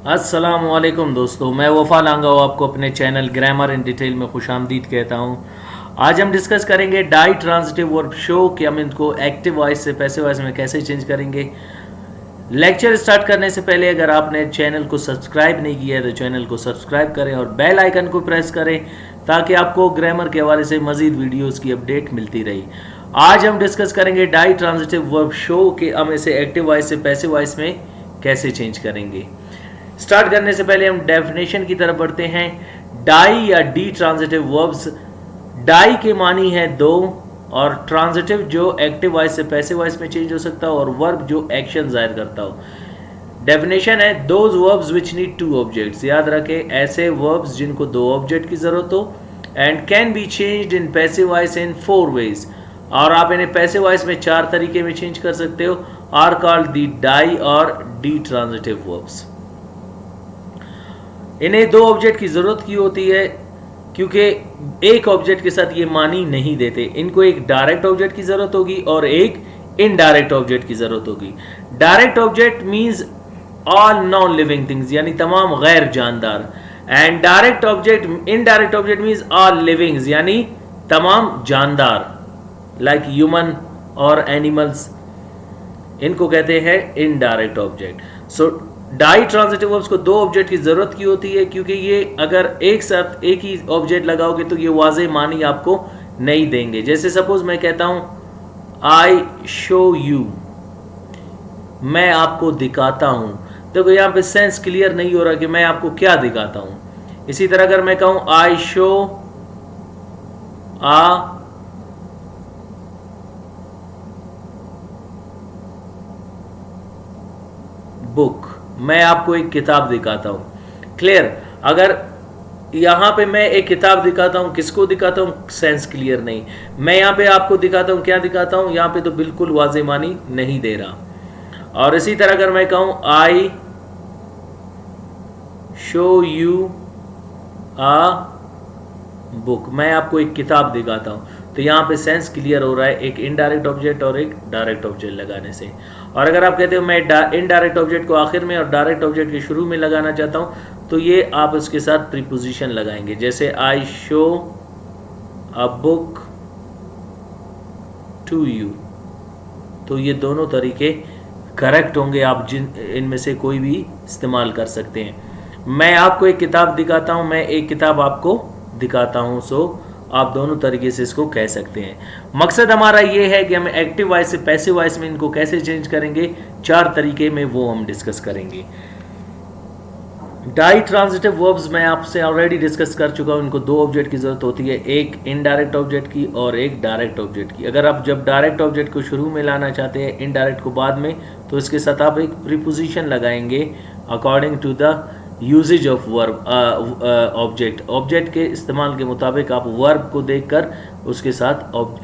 अस्सलामुअलैकुम दोस्तों, मैं वफ़ा लांगाओ आपको अपने चैनल ग्रामर इन डिटेल में खुशामदीद कहता हूँ। आज हम डिस्कस करेंगे डाई ट्रांजिटिव वर्ब शो कि हम इनको एक्टिव वॉइस से पैसिव वॉइस में कैसे चेंज करेंगे। लेक्चर स्टार्ट करने से पहले अगर आपने चैनल को सब्सक्राइब नहीं किया है तो चैनल को सब्सक्राइब करें और बेल आइकन को प्रेस करें ताकि आपको ग्रामर के हवाले से मज़ीद वीडियोज़ की अपडेट मिलती रही। आज हम डिस्कस करेंगे डाई ट्रांजिटिव वर्ब शो कि हम इसे एक्टिव वॉइस से पैसिव वॉइस में कैसे चेंज करेंगे। स्टार्ट करने से पहले हम डेफिनेशन की तरफ बढ़ते हैं। डाई या डी ट्रांजिटिव वर्ब्स, डाई के मानी है दो और ट्रांजिटिव जो एक्टिव वॉइस से पैसिव वॉइस में चेंज हो सकता हो और वर्ब जो एक्शन जाहिर करता हो। डेफिनेशन है those verbs which need two objects, याद रखें ऐसे वर्ब्स जिनको दो ऑब्जेक्ट की जरूरत हो, and can be changed in passive voice in 4 ways, और आप इन्हें पैसिव वॉइस में 4 तरीके में चेंज कर सकते हो, आर कॉल्ड दी डाई और डी ट्रांजिटिव वर्ब्स। इन्हें दो ऑब्जेक्ट की जरूरत क्यों होती है? क्योंकि एक ऑब्जेक्ट के साथ ये मानी नहीं देते। इनको एक डायरेक्ट ऑब्जेक्ट की जरूरत होगी और एक इनडायरेक्ट ऑब्जेक्ट की जरूरत होगी। Direct object means all non living things, यानी तमाम गैर जानदार, and direct object indirect object means all livings, यानी तमाम जानदार, लाइक ह्यूमन और एनिमल्स, इनको कहते हैं इनडायरेक्ट ऑब्जेक्ट। सो डाई ट्रांजिटिव वर्ब्स को दो ऑब्जेक्ट की जरूरत क्यों होती है? क्योंकि ये अगर एक साथ एक ही ऑब्जेक्ट लगाओगे तो ये वाज़े मानी आपको नहीं देंगे। जैसे सपोज मैं कहता हूं आई शो यू, मैं आपको दिखाता हूं, तो यहां पे सेंस क्लियर नहीं हो रहा कि मैं आपको क्या दिखाता हूं। इसी तरह अगर मैं कहूं आई शो आ बुक, मैं आपको एक किताब दिखाता हूं। क्लियर? अगर यहां पे मैं एक किताब दिखाता हूं, किसको दिखाता हूं? सेंस क्लियर नहीं। मैं यहां पे आपको दिखाता हूं, क्या दिखाता हूं? यहां पे तो बिल्कुल वाज़े मानी नहीं दे रहा। और इसी तरह अगर मैं कहूं I show you a book, मैं आपको एक किताब दिखाता हूं, तो यहां पे सेंस क्लियर हो रहा है एक इनडायरेक्ट ऑब्जेक्ट और एक डायरेक्ट ऑब्जेक्ट लगाने से। और अगर आप कहते हो मैं इनडायरेक्ट ऑब्जेक्ट को आखिर में और डायरेक्ट ऑब्जेक्ट के शुरू में लगाना चाहता हूं, तो ये आप उसके साथ प्रीपोजिशन लगाएंगे। जैसे I show a book to you, तो ये दोनों तरीके करेक्ट होंगे, आप जिन इनमें से कोई भी इस्तेमाल कर सकते हैं। मैं आपको एक किताब दिखाता हूं, मैं एक किताब आपको दिखाता हूं, सो आप दोनों तरीके से इसको कह सकते हैं। मकसद हमारा ये है कि हम एक्टिव वॉइस से पैसिव वॉइस में इनको कैसे चेंज करेंगे, 4 तरीके में, वो हम डिस्कस करेंगे। डाई ट्रांजिटिव वर्ब्स मैं आपसे ऑलरेडी डिस्कस कर चुका हूं, इनको दो ऑब्जेक्ट की जरूरत होती है, एक इनडायरेक्ट ऑब्जेक्ट की और एक डायरेक्ट ऑब्जेक्ट की। अगर आप जब डायरेक्ट ऑब्जेक्ट को शुरू में लाना चाहते हैं, इनडायरेक्ट को बाद में, तो इसके साथ आप एक प्रीपोजिशन लगाएंगे according to the usages of verb object के इस्तेमाल के मुताबिक आप वर्ब को देखकर उसके साथ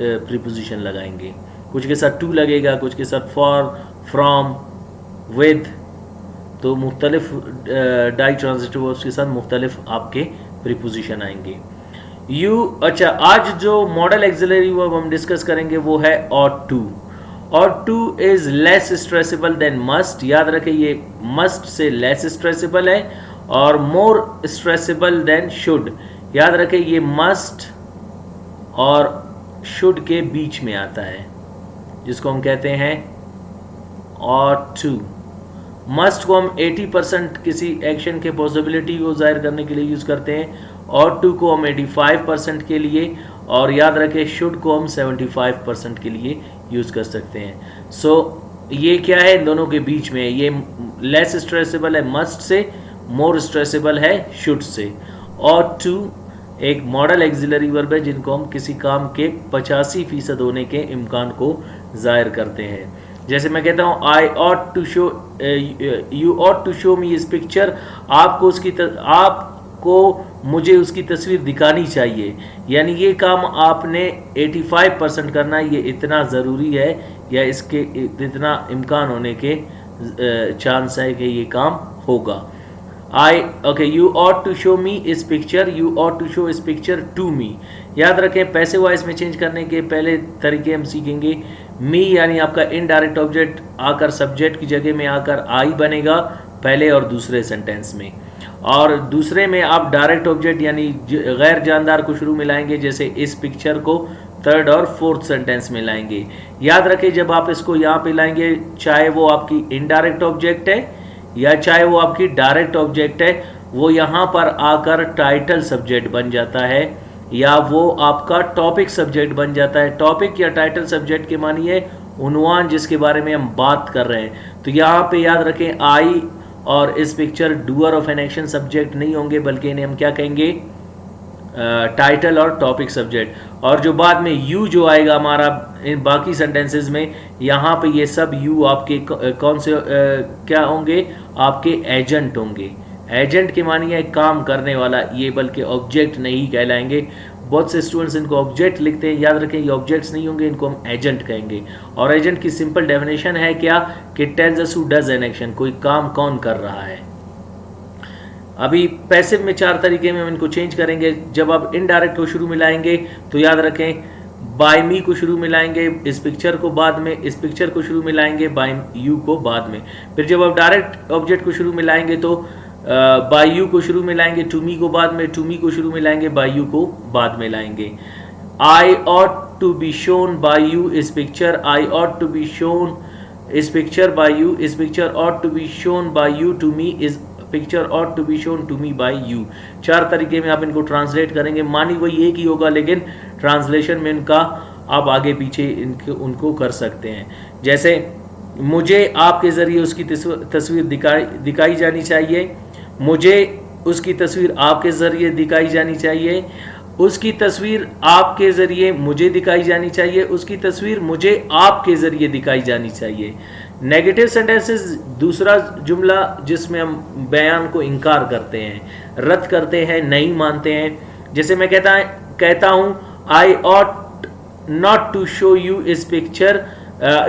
प्रीपोजिशन लगाएंगे। कुछ के साथ टू लगेगा, कुछ के साथ फॉर, फ्रॉम, विद, तो मुख्तलिफ डाई ट्रांजिटिव वर्ब्स के साथ मुख्तलिफ आपके प्रीपोजिशन आएंगे। अच्छा, आज जो मॉडल एक्सिलरी वर्ब हम डिस्कस करेंगे वो है ought to. Ought to is less stressable than must, याद रखें ये मस्ट से लेस स्ट्रेसेबल है, और मोर स्ट्रेसेबल देन शुड, याद रखें ये मस्ट और शुड के बीच में आता है, जिसको हम कहते हैं ऑट टू। मस्ट को हम 80% किसी एक्शन के पॉसिबिलिटी को जाहिर करने के लिए यूज करते हैं, ऑट टू को हम 85% के लिए, और याद रखें शुड को हम 75% के लिए यूज कर सकते हैं। सो ये क्या है? इन दोनों के बीच में, ये लेस स्ट्रेसेबल है मस्ट से, मोर स्ट्रेसेबल है शुड से। ऑट टू एक मॉडल एक्सिलरी वर्ब है जिनको हम किसी काम के 85% होने के इम्कान को जाहिर करते हैं। जैसे मैं कहता हूँ I ought to show you ought to show me इस पिक्चर, आपको मुझे उसकी तस्वीर दिखानी चाहिए, यानी ये काम आपने 85% करना है, ये इतना ज़रूरी है या इसके इतना इम्कान होने के चांस है कि ये काम होगा। You ought to show me इस picture, you ought to show इस पिक्चर टू मी। याद रखें पैसिव वॉइस में चेंज करने के पहले तरीके हम सीखेंगे। मी यानी आपका इनडायरेक्ट ऑब्जेक्ट आकर सब्जेक्ट की जगह में आकर आई बनेगा, पहले और दूसरे सेंटेंस में। और दूसरे में आप डायरेक्ट ऑब्जेक्ट यानी गैर जानदार को शुरू में लाएंगे, जैसे इस पिक्चर को थर्ड और फोर्थ सेंटेंस में लाएंगे। याद रखें जब आप इसको यहाँ पे लाएंगे, चाहे वो आपकी इनडायरेक्ट ऑब्जेक्ट है या चाहे वो आपकी डायरेक्ट ऑब्जेक्ट है, वो यहाँ पर आकर टाइटल सब्जेक्ट बन जाता है या वो आपका टॉपिक सब्जेक्ट बन जाता है। टॉपिक या टाइटल सब्जेक्ट के मानिए उन्वान जिसके बारे में हम बात कर रहे हैं। तो यहाँ पे याद रखें आई और इस picture doer of an action subject नहीं होंगे, बल्कि इन्हें हम क्या कहेंगे, टाइटल और टॉपिक सब्जेक्ट। और जो बाद में यू जो आएगा हमारा इन बाकी सेंटेंसेस में, यहाँ पे ये सब यू आपके कौन से क्या होंगे, आपके एजेंट होंगे। एजेंट के मानिए काम करने वाला, ये बल्कि ऑब्जेक्ट नहीं कहलाएंगे। बहुत से स्टूडेंट्स इनको ऑब्जेक्ट लिखते हैं, याद रखें ये ऑब्जेक्ट्स नहीं होंगे, इनको हम एजेंट कहेंगे। और एजेंट की सिंपल डेफिनेशन है क्या, कि tells us who does an action, कोई काम कौन कर रहा है। अभी पैसिव में 4 तरीके में हम इनको चेंज करेंगे। जब आप इनडायरेक्ट को शुरू में लाएंगे तो याद रखें बाय मी को शुरू में लाएंगे, इस पिक्चर को बाद में, इस पिक्चर को शुरू में लाएंगे, बाय यू को बाद में। फिर जब आप डायरेक्ट ऑब्जेक्ट को शुरू में लाएंगे तो बाय यू को शुरू में लाएंगे, टू मी को बाद में, टू मी को शुरू में लाएंगे, बाय यू को बाद में लाएंगे। I ought to be shown by you this picture, I ought to be shown this picture by you, this picture ought to be shown by you to me, इस picture ought to be shown to me by you. 4 तरीके में आप इनको translate करेंगे, मानी वही एक ही होगा, लेकिन ट्रांसलेशन में इनका आप आगे पीछे उनको कर सकते हैं। जैसे मुझे आपके ज़रिए उसकी तस्वीर दिखाई जानी चाहिए, मुझे उसकी तस्वीर आपके ज़रिए दिखाई जानी चाहिए, उसकी तस्वीर आपके ज़रिए मुझे दिखाई जानी चाहिए, उसकी तस्वीर मुझे आपके ज़रिए दिखाई जानी चाहिए। नेगेटिव सेंटेंसेस दूसरा जुमला जिसमें हम बयान को इनकार करते हैं, रद्द करते हैं, नहीं मानते हैं। जैसे मैं कहता हूँ I ought not to show you this picture,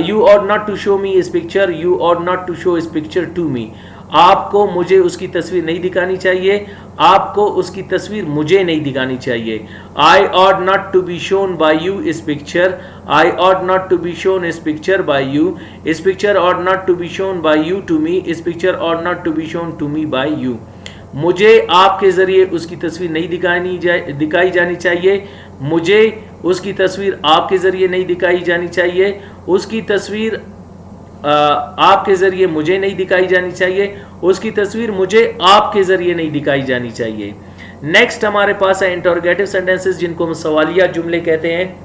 you ought not to show me इस picture, you ought not to show इस पिक्चर टू मी। आपको मुझे उसकी तस्वीर नहीं दिखानी चाहिए, आपको उसकी तस्वीर मुझे नहीं दिखानी चाहिए। I ought not to be shown by you this picture, I ought not to be shown this picture by you, this picture ought not to be shown by you to me, इस picture ought not to be shown to me by you. मुझे आपके ज़रिए उसकी तस्वीर नहीं दिखाई जानी चाहिए, मुझे उसकी तस्वीर आपके ज़रिए नहीं दिखाई जानी चाहिए, उसकी तस्वीर आपके ज़रिए मुझे नहीं दिखाई जानी चाहिए, उसकी तस्वीर मुझे आपके ज़रिए नहीं दिखाई जानी चाहिए। नेक्स्ट हमारे पास है इंटरोगेटिव सेंटेंसेस, जिनको हम सवालिया जुमले कहते हैं,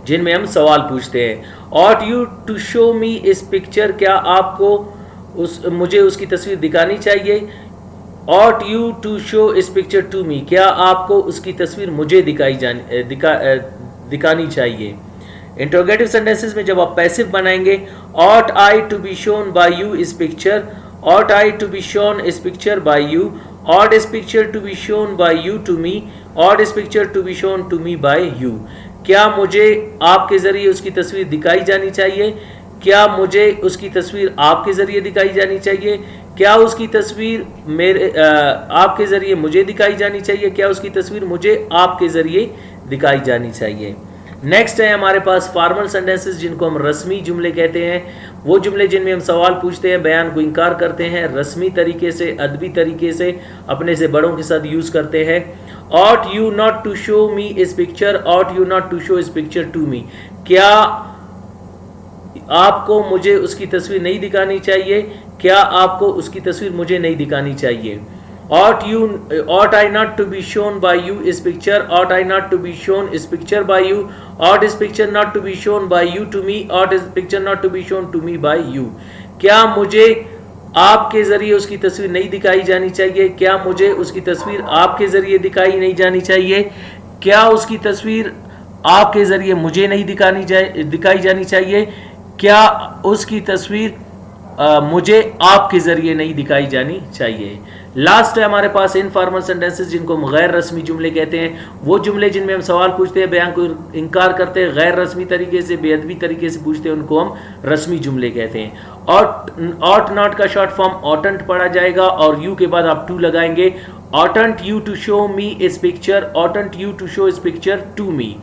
जिनमें हम सवाल पूछते हैं। Ought you to show me इस पिक्चर, क्या आपको मुझे उसकी तस्वीर दिखानी चाहिए। ऑट यू टू शो इस पिक्चर टू मी, क्या आपको उसकी तस्वीर मुझे दिखानी चाहिए। इंटरोगेटिव सेंटेंसेस में जब आप पैसिव बनाएंगे, ought I to be shown by you this picture, ought I to be shown this picture by you, ought this picture to be shown by you to me, ought this picture to be shown to me by you. क्या मुझे आपके ज़रिए उसकी तस्वीर दिखाई जानी चाहिए, क्या मुझे उसकी तस्वीर आपके ज़रिए दिखाई जानी चाहिए, क्या उसकी तस्वीर आपके ज़रिए मुझे दिखाई जानी चाहिए, क्या उसकी तस्वीर मुझे आपके ज़रिए दिखाई जानी चाहिए। नेक्स्ट है हमारे पास फॉर्मल सेंटेंसेस, जिनको हम रस्मी जुमले कहते हैं। वो जुमले जिनमें हम सवाल पूछते हैं, बयान को इनकार करते हैं, रस्मी तरीके से, अदबी तरीके से, अपने से बड़ों के साथ यूज़ करते हैं। Ought you not to show me इस picture, ought you not to show इस पिक्चर टू मी, क्या आपको मुझे उसकी तस्वीर नहीं दिखानी चाहिए, क्या आपको उसकी तस्वीर मुझे नहीं दिखानी चाहिए। ought I not to be shown by you इस picture, ought I not to be shown इस पिक्चर by you, ought इस picture not to be shown by you to me, ought इस picture not to be shown to me by you। क्या मुझे आपके ज़रिए उसकी तस्वीर नहीं दिखाई जानी चाहिए, क्या मुझे उसकी तस्वीर आपके ज़रिए दिखाई नहीं जानी चाहिए, क्या उसकी तस्वीर आपके ज़रिए मुझे नहीं दिखाई जानी चाहिए, क्या उसकी तस्वीर मुझे आपके ज़रिए नहीं दिखाई जानी चाहिए। लास्ट है हमारे पास इनफॉर्मल सेंटेंसेस, जिनको हम गैर रस्मी जुमले कहते हैं। वो जुमले जिनमें हम सवाल पूछते हैं, बयान को इनकार करते हैं, गैर रस्मी तरीके से, बेअदबी तरीके से पूछते हैं, उनको हम रस्मी जुमले कहते हैं। ऑट नॉट का शॉर्ट फॉर्म ऑटंट पढ़ा जाएगा और यू के बाद आप टू लगाएंगे। Oughtn't you to show me इस picture, oughtn't you to show इस picture to me.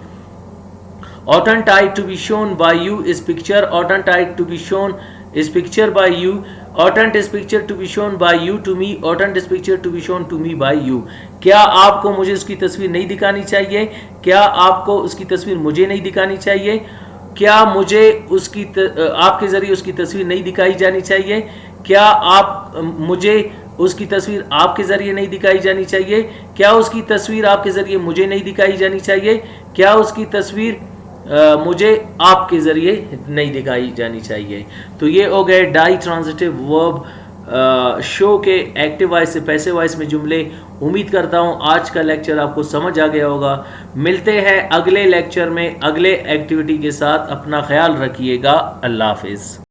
Oughtn't I to be shown by you इस picture, oughtn't I to be shown इस picture by you, oughtn't this picture to be shown by you to me, oughtn't this picture to be shown to me by you. क्या आपको मुझे उसकी तस्वीर नहीं दिखानी चाहिए? क्या आपको उसकी तस्वीर मुझे नहीं दिखानी चाहिए? क्या मुझे उसकी आपके जरिए उसकी तस्वीर नहीं दिखाई जानी चाहिए? क्या आप मुझे उसकी तस्वीर आपके जरिए नहीं दिखाई जानी चाहिए? क्या उसकी तस्वीर आपके जरिए मुझे नहीं दिखाई जानी चाहिए? क्या उसकी तस्वीर मुझे आपके जरिए नहीं दिखाई जानी चाहिए? तो ये हो गए डाई ट्रांजिटिव वर्ब शो के एक्टिव वॉइस से पैसिव वॉइस में जुमले। उम्मीद करता हूँ आज का लेक्चर आपको समझ आ गया होगा। मिलते हैं अगले लेक्चर में अगले एक्टिविटी के साथ। अपना ख्याल रखिएगा। अल्लाह हाफिज़।